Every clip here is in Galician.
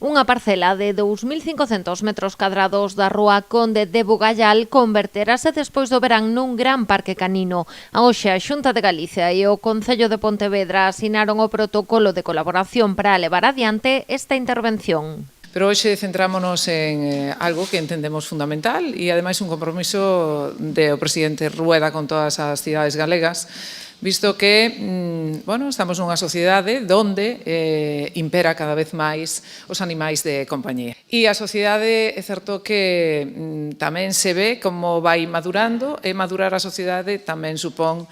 Unha parcela de 2.500 metros cadrados da rúa Conde de Bugallal converterase despois do verán nun gran parque canino. A hoxe a Xunta de Galicia e o Concello de Pontevedra asinaron o protocolo de colaboración para levar adiante esta intervención. Pero hoxe centrámonos en algo que entendemos fundamental e, ademais, un compromiso do presidente Rueda con todas as cidades galegas, visto que, estamos nunha sociedade onde impera cada vez máis os animais de compañía. E a sociedade é certo que tamén se ve como vai madurando, e madurar a sociedade tamén supón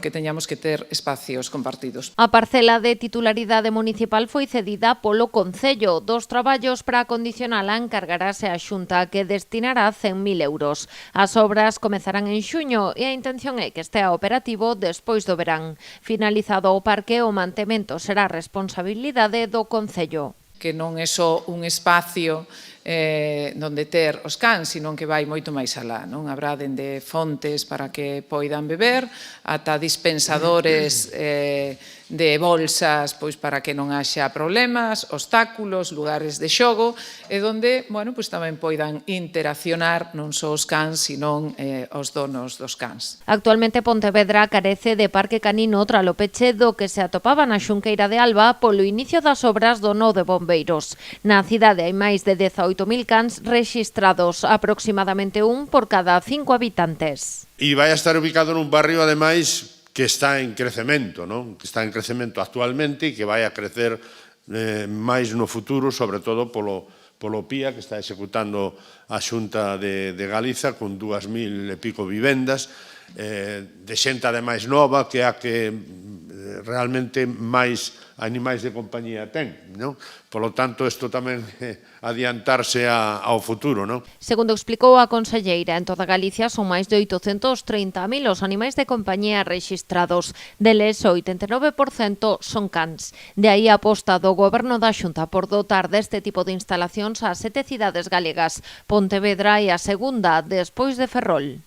que teñamos que ter espacios compartidos. A parcela de titularidade municipal foi cedida polo Concello. Dos traballos para acondicionala encargarase a Xunta, que destinará 100.000 euros. As obras comezarán en xuño e a intención é que estea operativo despois do verán. Finalizado o parque, o mantemento será responsabilidade do Concello. Que non é só un espacio onde ter os cans, sino que vai moito máis alá. Habrá dende fontes para que poidan beber, ata dispensadores de bolsas para que non haxa problemas, obstáculos, lugares de xogo, e onde tamén poidan interaccionar non só os cans, sino os donos dos cans. Actualmente Pontevedra carece de parque canino tralo peche do que se atopaba na Xunqueira de Alba polo inicio das obras do nó de bombeiros. Na cidade hai máis de 18.000 cans rexistrados, aproximadamente un por cada 5 habitantes. E vai a estar ubicado nun barrio, ademais, que está en crecemento, que está en crecemento actualmente e que vai a crecer máis no futuro, sobre todo polo PIA que está executando a Xunta de Galiza con 2.000 e pico vivendas, de xente ademais nova que a que realmente máis animais de compañía ten. Polo tanto, isto tamén adiantarse ao futuro. Segundo explicou a conselleira, en toda Galicia son máis de 830.000 os animais de compañía rexistrados. Deles, o 89% son cans. De aí a aposta do Goberno da Xunta por dotar deste tipo de instalacións a 7 cidades galegas. Pontevedra é a segunda, despois de Ferrol.